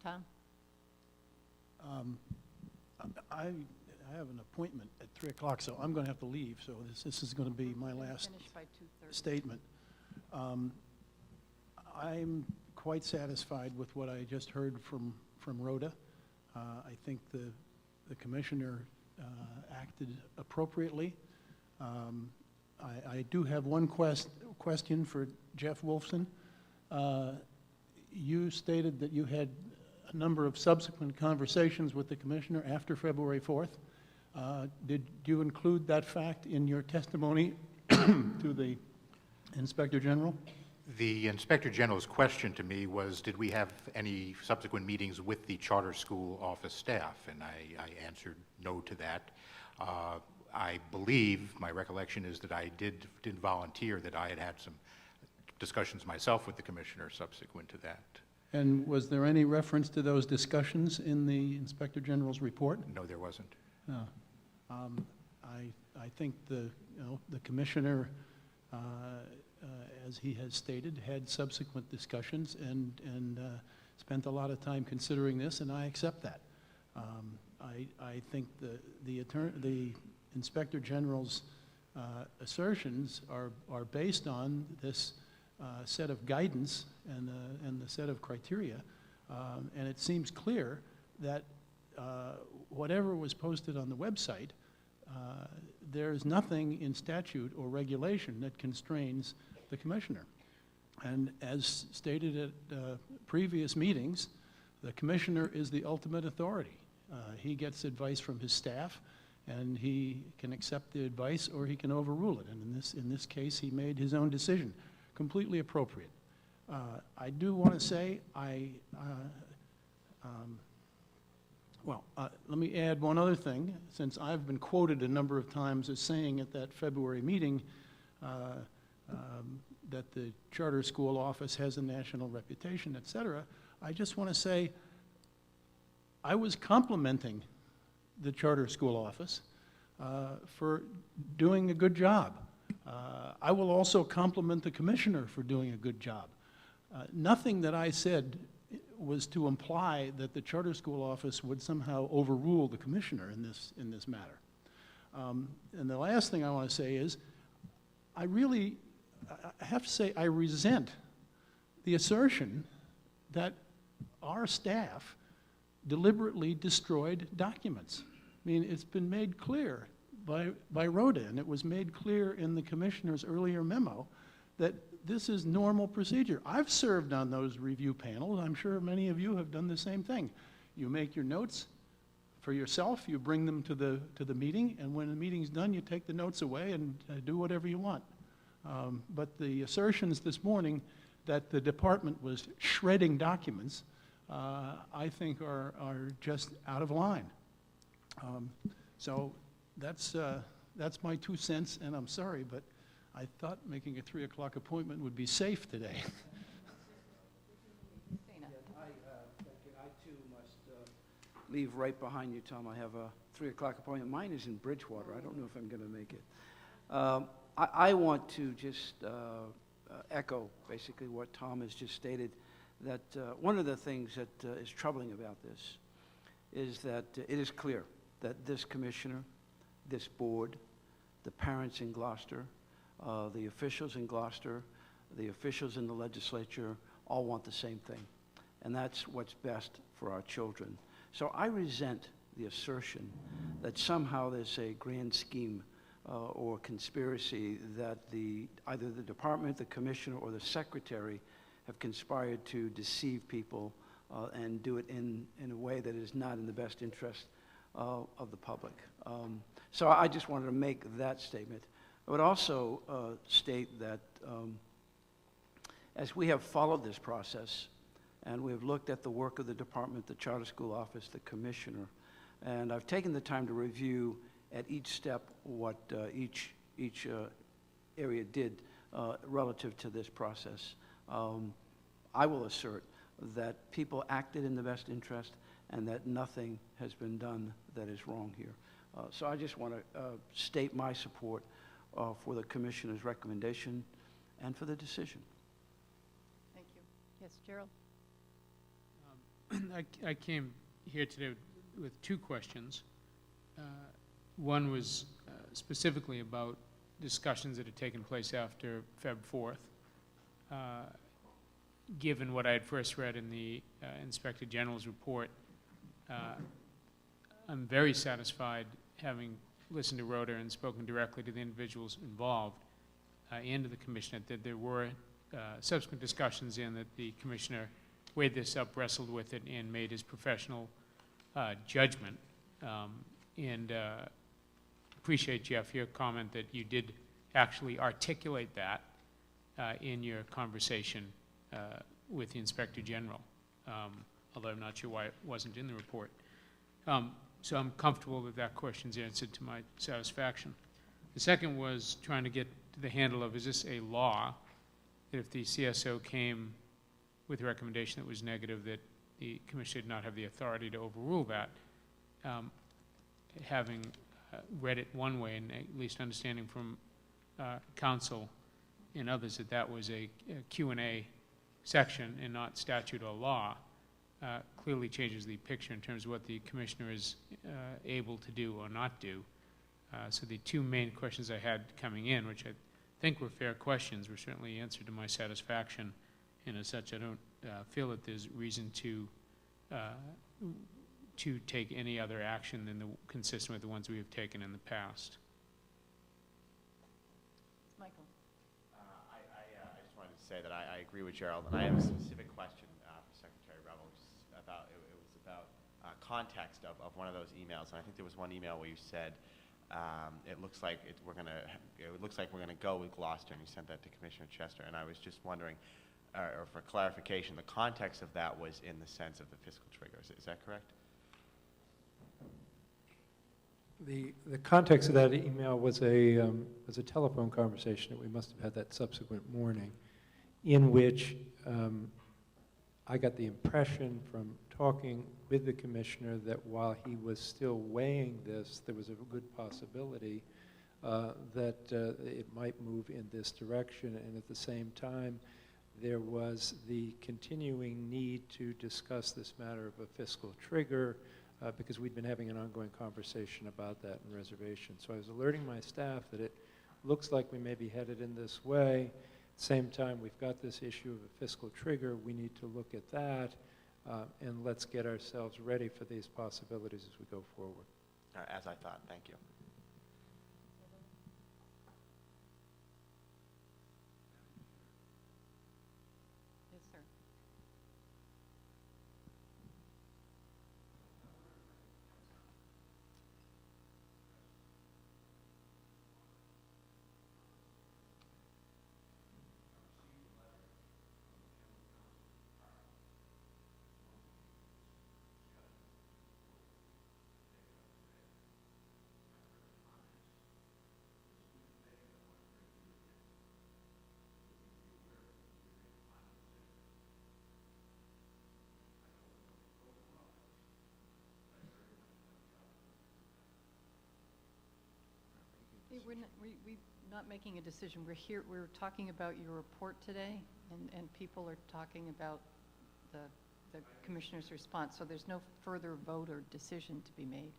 Tom? I have an appointment at 3 o'clock, so I'm going to have to leave. So this is going to be my last Finish by 2:30. statement. I'm quite satisfied with what I just heard from Rhoda. I think the commissioner acted appropriately. I do have one question for Jeff Wolfson. You stated that you had a number of subsequent conversations with the commissioner after February 4th. Did you include that fact in your testimony to the Inspector General? The Inspector General's question to me was, did we have any subsequent meetings with the charter school office staff? And I answered no to that. I believe, my recollection is that I did volunteer that I had some discussions myself with the commissioner subsequent to that. And was there any reference to those discussions in the Inspector General's report? No, there wasn't. No. I think the commissioner, as he has stated, had subsequent discussions and spent a lot of time considering this, and I accept that. I think the Inspector General's assertions are based on this set of guidance and the set of criteria, and it seems clear that whatever was posted on the website, there is nothing in statute or regulation that constrains the commissioner. And as stated at previous meetings, the commissioner is the ultimate authority. He gets advice from his staff, and he can accept the advice or he can overrule it. And in this case, he made his own decision, completely appropriate. I do want to say, let me add one other thing. Since I've been quoted a number of times as saying at that February meeting that the charter school office has a national reputation, et cetera, I just want to say I was complimenting the charter school office for doing a good job. I will also compliment the commissioner for doing a good job. Nothing that I said was to imply that the charter school office would somehow overrule the commissioner in this matter. And the last thing I want to say is, I have to say I resent the assertion that our staff deliberately destroyed documents. I mean, it's been made clear by Rhoda, and it was made clear in the commissioner's earlier memo, that this is normal procedure. I've served on those review panels. I'm sure many of you have done the same thing. You make your notes for yourself, you bring them to the meeting, and when the meeting's done, you take the notes away and do whatever you want. But the assertions this morning that the department was shredding documents, I think are just out of line. So that's my 2 cents, and I'm sorry, but I thought making a 3 o'clock appointment would be safe today. I too must leave right behind you, Tom. I have a 3 o'clock appointment. Mine is in Bridgewater. I don't know if I'm going to make it. I want to just echo basically what Tom has just stated, that one of the things that is troubling about this is that it is clear that this commissioner, this board, the parents in Gloucester, the officials in Gloucester, the officials in the legislature all want the same thing, and that's what's best for our children. So I resent the assertion that somehow there's a grand scheme or conspiracy that either the department, the commissioner, or the secretary have conspired to deceive people and do it in a way that is not in the best interest of the public. So I just wanted to make that statement. I would also state that as we have followed this process and we have looked at the work of the department, the charter school office, the commissioner, and I've taken the time to review at each step what each area did relative to this process. I will assert that people acted in the best interest and that nothing has been done that is wrong here. So I just want to state my support for the commissioner's recommendation and for the decision. Thank you. Yes, Gerald? I came here today with two questions. One was specifically about discussions that had taken place after Feb 4th. Given what I had first read in the Inspector General's report, I'm very satisfied, having listened to Rhoda and spoken directly to the individuals involved and to the Commissioner, that there were subsequent discussions and that the Commissioner weighed this up, wrestled with it, and made his professional judgment. And appreciate, Jeff, your comment that you did actually articulate that in your conversation with the Inspector General, although I'm not sure why it wasn't in the report. So I'm comfortable that that question's answered to my satisfaction. The second was trying to get to the handle of, is this a law that if the CSO came with a recommendation that was negative, that the Commission did not have the authority to overrule that? Having read it one way, and at least understanding from counsel and others that that was a Q&A section and not statute or law, clearly changes the picture in terms of what the Commissioner is able to do or not do. So the two main questions I had coming in, which I think were fair questions, were certainly answered to my satisfaction, and as such I don't feel that there's reason to take any other action than consistent with the ones we have taken in the past. Michael. I just wanted to say that I agree with Gerald, and I have a specific question for Secretary Revel, just about, it was about context of one of those emails, and I think there was one email where you said, it looks like we're gonna go with Gloucester, and you sent that to Commissioner Chester, and I was just wondering, or for clarification, the context of that was in the sense of the fiscal trigger. Is that correct? The context of that email was a telephone conversation that we must have had that subsequent morning, in which I got the impression from talking with the Commissioner that while he was still weighing this, there was a good possibility that it might move in this direction, and at the same time there was the continuing need to discuss this matter of a fiscal trigger, because we'd been having an ongoing conversation about that in reservation. So I was alerting my staff that it looks like we may be headed in this way. At the same time, we've got this issue of a fiscal trigger. We need to look at that, and let's get ourselves ready for these possibilities as we go forward. As I thought. Thank you. Yes, sir. We're not making a decision. We're here, we're talking about your report today, and people are talking about the Commissioner's response, so there's no further vote or decision to be made.